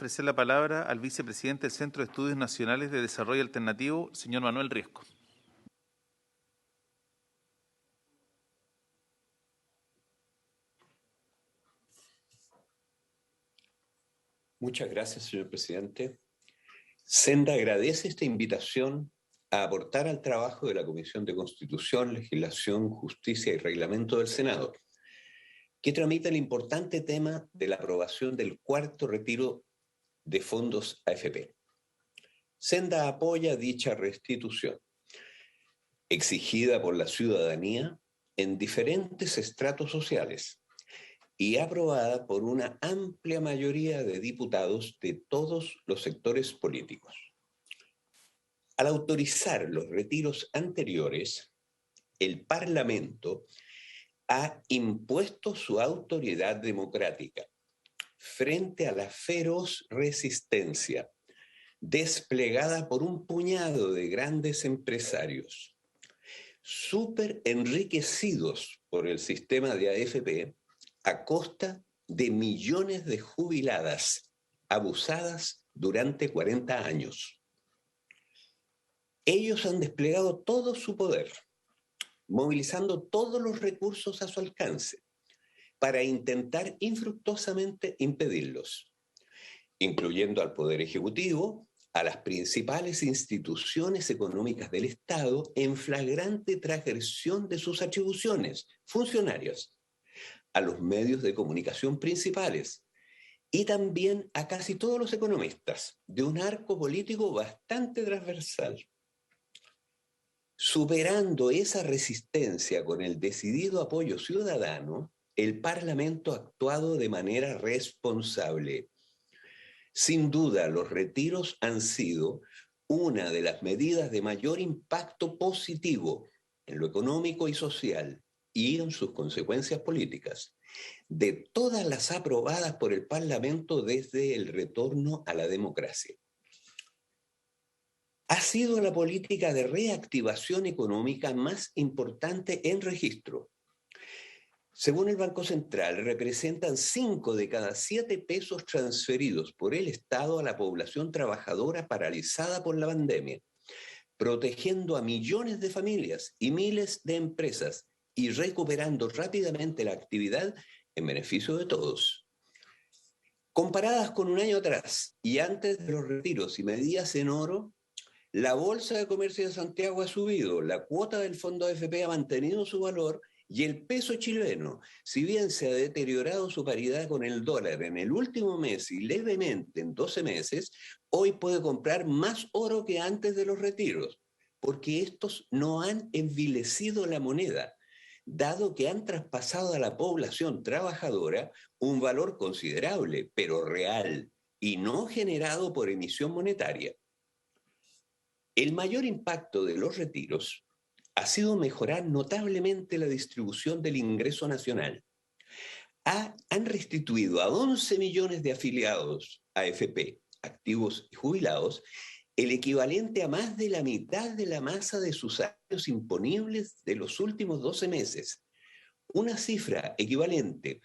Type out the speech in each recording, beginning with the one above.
ofrecer la palabra al vicepresidente del Centro de Estudios Nacionales de Desarrollo Alternativo, señor Manuel Riesco. Muchas gracias, señor presidente. Senda agradece esta invitación a aportar al trabajo de la Comisión de Constitución, Legislación, Justicia y Reglamento del Senado, que tramita el importante tema de la aprobación del cuarto retiro de fondos AFP. Senda apoya dicha restitución, exigida por la ciudadanía en diferentes estratos sociales y aprobada por una amplia mayoría de diputados de todos los sectores políticos. Al autorizar los retiros anteriores, el Parlamento ha impuesto su autoridad democrática frente a la feroz resistencia desplegada por un puñado de grandes empresarios, súper enriquecidos por el sistema de AFP a costa de millones de jubiladas abusadas durante 40 años. Ellos han desplegado todo su poder, movilizando todos los recursos a su alcance para intentar infructuosamente impedirlos, incluyendo al Poder Ejecutivo, a las principales instituciones económicas del Estado en flagrante transgresión de sus atribuciones funcionarias, a los medios de comunicación principales y también a casi todos los economistas de un arco político bastante transversal. Superando esa resistencia con el decidido apoyo ciudadano, el Parlamento ha actuado de manera responsable. Sin duda, los retiros han sido una de las medidas de mayor impacto positivo en lo económico y social y en sus consecuencias políticas, de todas las aprobadas por el Parlamento desde el retorno a la democracia. Ha sido la política de reactivación económica más importante en registro. Según el Banco Central, representan 5 de cada 7 pesos transferidos por el Estado a la población trabajadora paralizada por la pandemia, protegiendo a millones de familias y miles de empresas y recuperando rápidamente la actividad en beneficio de todos. Comparadas con un año atrás y antes de los retiros y medidas en oro, la Bolsa de Comercio de Santiago ha subido, la cuota del fondo AFP ha mantenido su valor y el peso chileno, si bien se ha deteriorado su paridad con el dólar en el último mes y levemente en 12 meses, hoy puede comprar más oro que antes de los retiros, porque estos no han envilecido la moneda, dado que han traspasado a la población trabajadora un valor considerable, pero real, y no generado por emisión monetaria. El mayor impacto de los retiros ha sido mejorar notablemente la distribución del ingreso nacional. Han restituido a 11 millones de afiliados a AFP, activos y jubilados, el equivalente a más de la mitad de la masa de sus salarios imponibles de los últimos 12 meses. Una cifra equivalente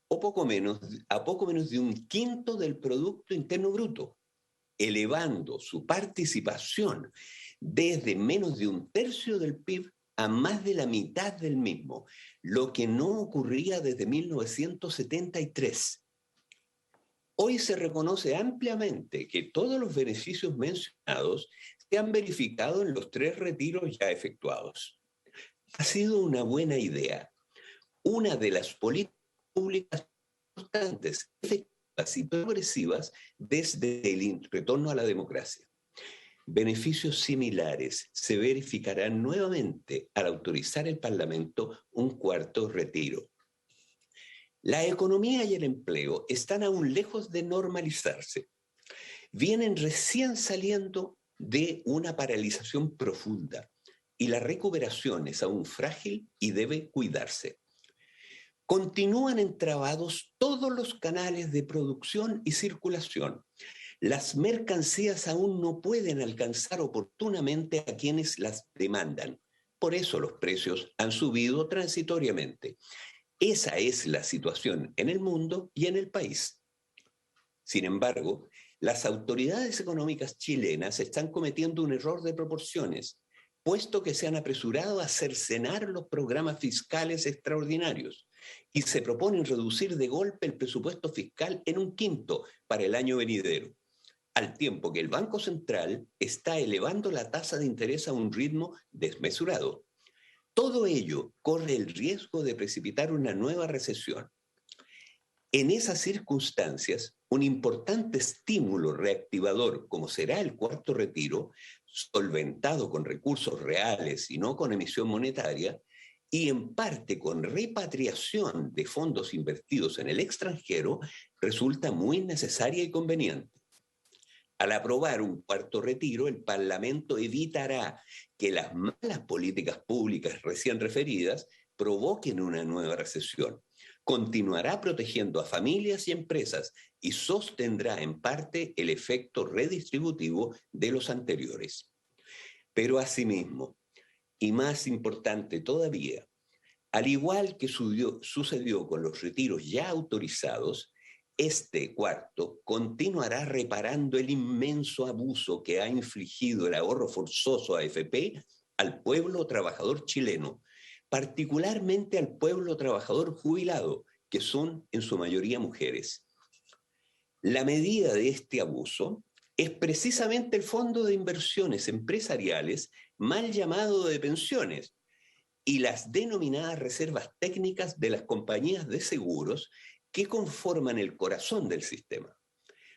a poco menos de un quinto del Producto Interno Bruto, elevando su participación desde menos de un tercio del PIB a más de la mitad del mismo, lo que no ocurría desde 1973. Hoy se reconoce ampliamente que todos los beneficios mencionados se han verificado en los 3 retiros ya efectuados. Ha sido una buena idea, una de las políticas públicas importantes, efectivas y progresivas desde el retorno a la democracia. Beneficios similares se verificarán nuevamente al autorizar el Parlamento un cuarto retiro. La economía y el empleo están aún lejos de normalizarse. Vienen recién saliendo de una paralización profunda y la recuperación es aún frágil y debe cuidarse. Continúan entrabados todos los canales de producción y circulación. Las mercancías aún no pueden alcanzar oportunamente a quienes las demandan. Por eso los precios han subido transitoriamente. Esa es la situación en el mundo y en el país. Sin embargo, Las autoridades económicas chilenas están cometiendo un error de proporciones, puesto que se han apresurado a cercenar los programas fiscales extraordinarios y se proponen reducir de golpe el presupuesto fiscal en un quinto para el año venidero, al tiempo que el Banco Central está elevando la tasa de interés a un ritmo desmesurado. Todo ello corre el riesgo de precipitar una nueva recesión. En esas circunstancias, un importante estímulo reactivador, como será el cuarto retiro, solventado con recursos reales y no con emisión monetaria, y en parte con repatriación de fondos invertidos en el extranjero, resulta muy necesaria y conveniente. Al aprobar un cuarto retiro, el Parlamento evitará que las malas políticas públicas recién referidas provoquen una nueva recesión. Continuará protegiendo a familias y empresas y sostendrá en parte el efecto redistributivo de los anteriores. Pero asimismo, y más importante todavía, al igual que sucedió con los retiros ya autorizados, este cuarto continuará reparando el inmenso abuso que ha infligido el ahorro forzoso AFP al pueblo trabajador chileno, particularmente al pueblo trabajador jubilado, que son en su mayoría mujeres. La medida de este abuso es precisamente el Fondo de Inversiones Empresariales, mal llamado de pensiones, y las denominadas reservas técnicas de las compañías de seguros que conforman el corazón del sistema.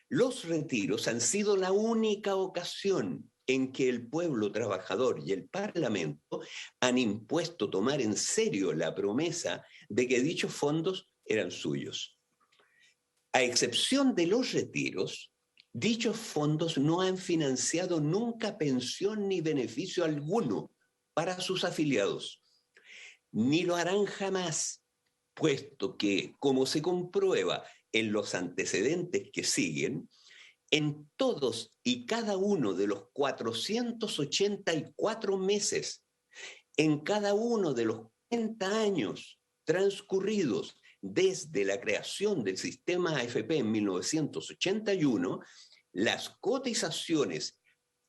Los retiros han sido la única ocasión en que el pueblo trabajador y el Parlamento han impuesto tomar en serio la promesa de que dichos fondos eran suyos. A excepción de los retiros, dichos fondos no han financiado nunca pensión ni beneficio alguno para sus afiliados, ni lo harán jamás, puesto que, como se comprueba en los antecedentes que siguen, en todos y cada uno de los 484 meses, en cada uno de los 40 años transcurridos desde la creación del sistema AFP en 1981, las cotizaciones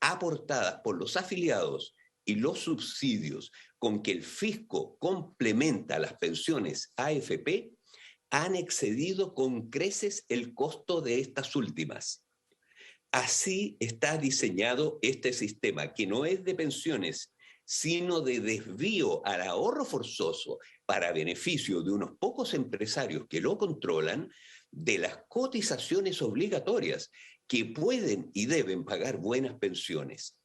aportadas por los afiliados y los subsidios con que el fisco complementa las pensiones AFP han excedido con creces el costo de estas últimas. Así está diseñado este sistema, que no es de pensiones, sino de desvío al ahorro forzoso para beneficio de unos pocos empresarios que lo controlan, de las cotizaciones obligatorias que pueden y deben pagar buenas pensiones.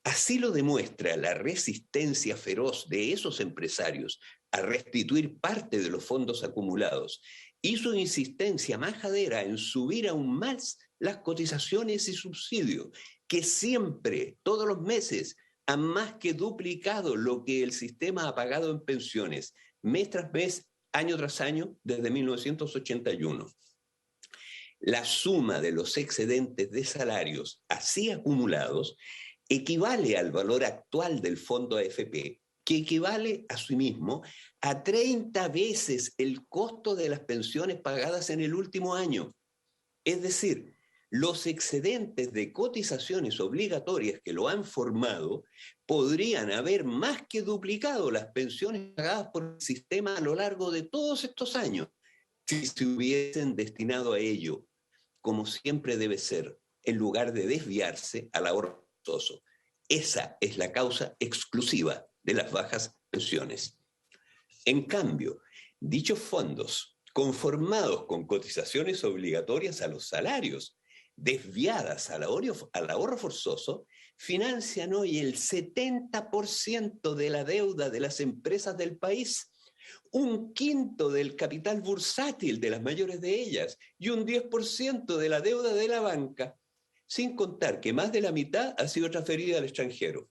Así lo demuestra la resistencia feroz de esos empresarios a restituir parte de los fondos acumulados y su insistencia majadera en subir aún más las cotizaciones y subsidios, que siempre, todos los meses, han más que duplicado lo que el sistema ha pagado en pensiones, mes tras mes, año tras año, desde 1981. La suma de los excedentes de salarios así acumulados equivale al valor actual del fondo AFP, que equivale a sí mismo a 30 veces el costo de las pensiones pagadas en el último año. Es decir, los excedentes de cotizaciones obligatorias que lo han formado podrían haber más que duplicado las pensiones pagadas por el sistema a lo largo de todos estos años, si se hubiesen destinado a ello, como siempre debe ser, en lugar de desviarse al ahorro forzoso. Esa es la causa exclusiva de las bajas pensiones. En cambio, dichos fondos, conformados con cotizaciones obligatorias a los salarios, desviadas al ahorro forzoso, financian hoy el 70% de la deuda de las empresas del país, un quinto del capital bursátil de las mayores de ellas y un 10% de la deuda de la banca, sin contar que más de la mitad ha sido transferida al extranjero.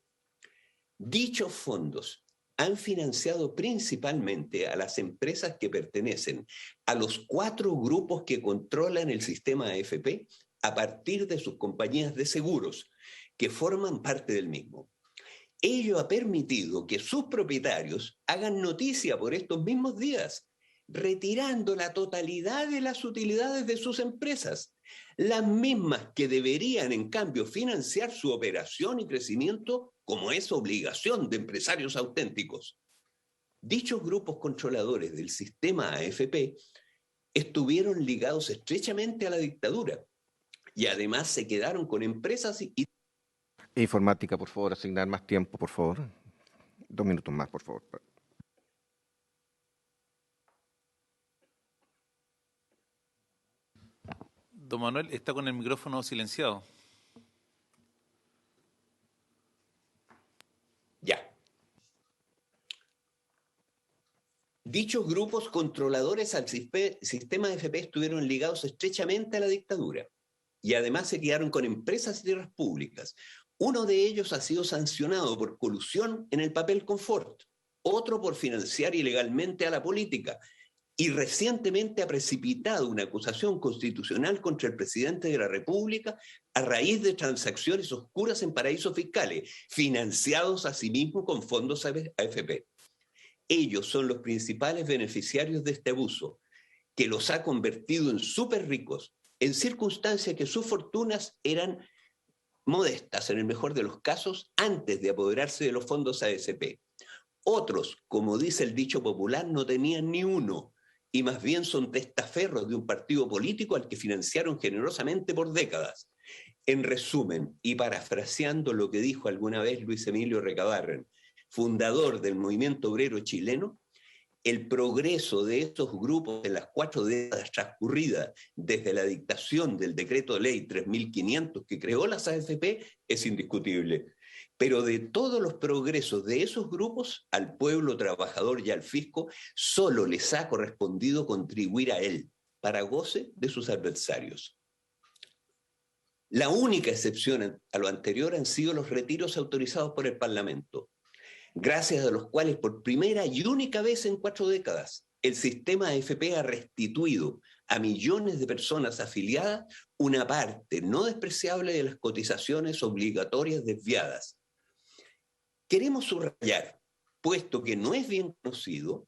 Dichos fondos han financiado principalmente a las empresas que pertenecen a los 4 grupos que controlan el sistema AFP a partir de sus compañías de seguros, que forman parte del mismo. Ello ha permitido que sus propietarios hagan noticia por estos mismos días, retirando la totalidad de las utilidades de sus empresas, las mismas que deberían, en cambio, financiar su operación y crecimiento como es obligación de empresarios auténticos. Dichos grupos controladores del sistema AFP estuvieron ligados estrechamente a la dictadura y además se quedaron con empresas y... Informática, por favor, asignar más tiempo, por favor. 2 minutos más, por favor. Don Manuel está con el micrófono silenciado. Ya. Dichos grupos controladores al sistema AFP estuvieron ligados estrechamente a la dictadura y además se quedaron con empresas y tierras públicas. Uno de ellos ha sido sancionado por colusión en el papel confort, otro por financiar ilegalmente a la política y recientemente ha precipitado una acusación constitucional contra el presidente de la República a raíz de transacciones oscuras en paraísos fiscales, financiados asimismo con fondos AFP. Ellos son los principales beneficiarios de este abuso, que los ha convertido en súper ricos, en circunstancias que sus fortunas eran modestas, en el mejor de los casos, antes de apoderarse de los fondos AFP. Otros, como dice el dicho popular, no tenían ni uno, y más bien son testaferros de un partido político al que financiaron generosamente por décadas. En resumen, y parafraseando lo que dijo alguna vez Luis Emilio Recabarren, fundador del movimiento obrero chileno, el progreso de estos grupos en las 4 décadas transcurridas desde la dictación del decreto de ley 3500 que creó las AFP es indiscutible. Pero de todos los progresos de esos grupos, al pueblo trabajador y al fisco, solo les ha correspondido contribuir a él, para goce de sus adversarios. La única excepción a lo anterior han sido los retiros autorizados por el Parlamento, gracias a los cuales por primera y única vez en 4 décadas el sistema AFP ha restituido a millones de personas afiliadas una parte no despreciable de las cotizaciones obligatorias desviadas. Queremos subrayar, puesto que no es bien conocido,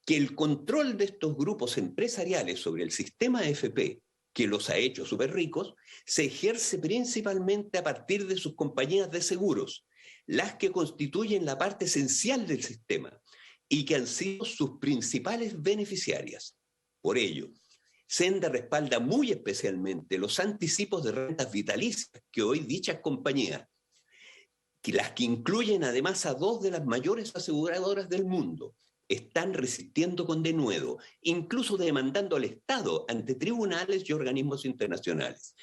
que el control de estos grupos empresariales sobre el sistema AFP, que los ha hecho súper ricos, se ejerce principalmente a partir de sus compañías de seguros, las que constituyen la parte esencial del sistema y que han sido sus principales beneficiarias. Por ello, Senda respalda muy especialmente los anticipos de rentas vitalicias que hoy dichas compañías, las que incluyen además a 2 de las mayores aseguradoras del mundo, están resistiendo con denuedo, incluso demandando al Estado ante tribunales y organismos internacionales.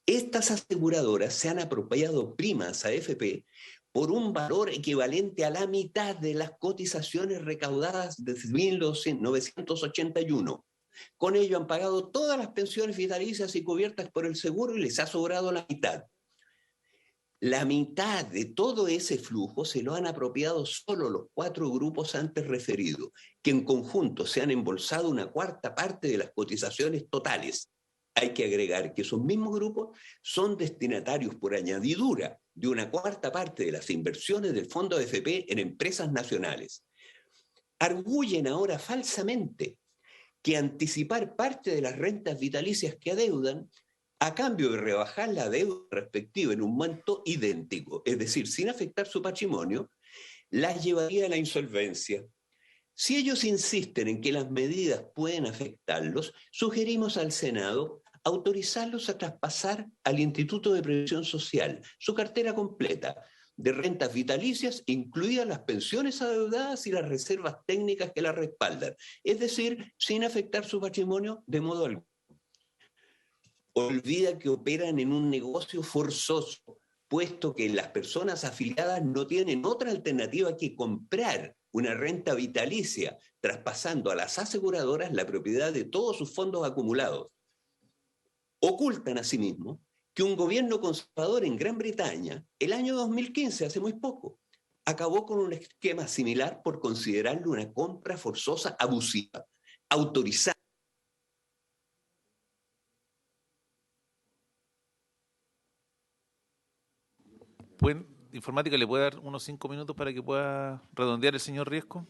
Estas aseguradoras se han apropiado primas a AFP por un valor equivalente a la mitad de las cotizaciones recaudadas desde 1981. Con ello han pagado todas las pensiones vitalicias y cubiertas por el seguro y les ha sobrado la mitad. La mitad de todo ese flujo se lo han apropiado solo los 4 grupos antes referidos, que en conjunto se han embolsado una 1/4 parte de las cotizaciones totales. Hay que agregar que esos mismos grupos son destinatarios por añadidura de una 1/4 parte de las inversiones del fondo AFP en empresas nacionales. Arguyen ahora falsamente que anticipar parte de las rentas vitalicias que adeudan a cambio de rebajar la deuda respectiva en un monto idéntico, es decir, sin afectar su patrimonio, las llevaría a la insolvencia. Si ellos insisten en que las medidas pueden afectarlos, sugerimos al Senado autorizarlos a traspasar al Instituto de Previsión Social su cartera completa de rentas vitalicias, incluidas las pensiones adeudadas y las reservas técnicas que las respaldan, es decir, sin afectar su patrimonio de modo alguno. Olvida que operan en un negocio forzoso, puesto que las personas afiliadas no tienen otra alternativa que comprar una renta vitalicia, traspasando a las aseguradoras la propiedad de todos sus fondos acumulados. Ocultan asimismo que un gobierno conservador en Gran Bretaña, el año 2015, hace muy poco, acabó con un esquema similar por considerarlo una compra forzosa abusiva, autorizada. Informática, ¿le puede dar unos 5 minutos para que pueda redondear el señor Riesco?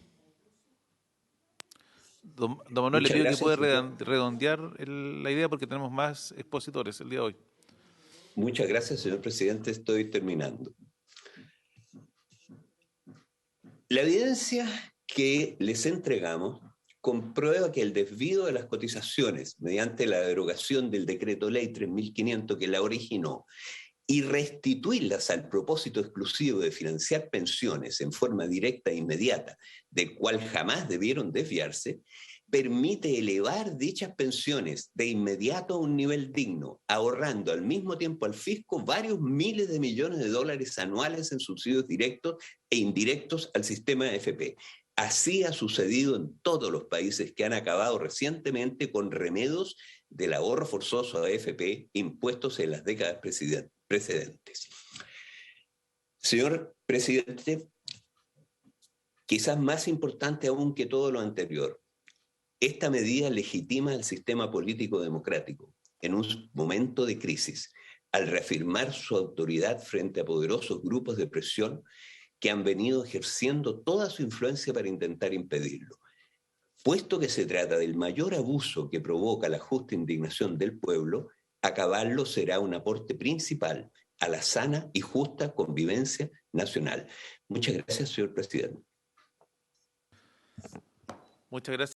Don Manuel, le Muchas pido que gracias, pueda señor. redondear la idea porque tenemos más expositores el día de hoy. Muchas gracias, señor presidente. Estoy terminando. La evidencia que les entregamos comprueba que el desvío de las cotizaciones mediante la derogación del decreto ley 3.500 que la originó y restituirlas al propósito exclusivo de financiar pensiones en forma directa e inmediata, del cual jamás debieron desviarse, permite elevar dichas pensiones de inmediato a un nivel digno, ahorrando al mismo tiempo al fisco varios miles de millones de dólares anuales en subsidios directos e indirectos al sistema AFP. Así ha sucedido en todos los países que han acabado recientemente con remedios del ahorro forzoso a AFP impuestos en las décadas precedentes. Señor presidente, quizás más importante aún que todo lo anterior, esta medida legitima el sistema político democrático en un momento de crisis, al reafirmar su autoridad frente a poderosos grupos de presión que han venido ejerciendo toda su influencia para intentar impedirlo. Puesto que se trata del mayor abuso que provoca la justa indignación del pueblo, acabarlo será un aporte principal a la sana y justa convivencia nacional. Muchas gracias, señor presidente. Muchas gracias.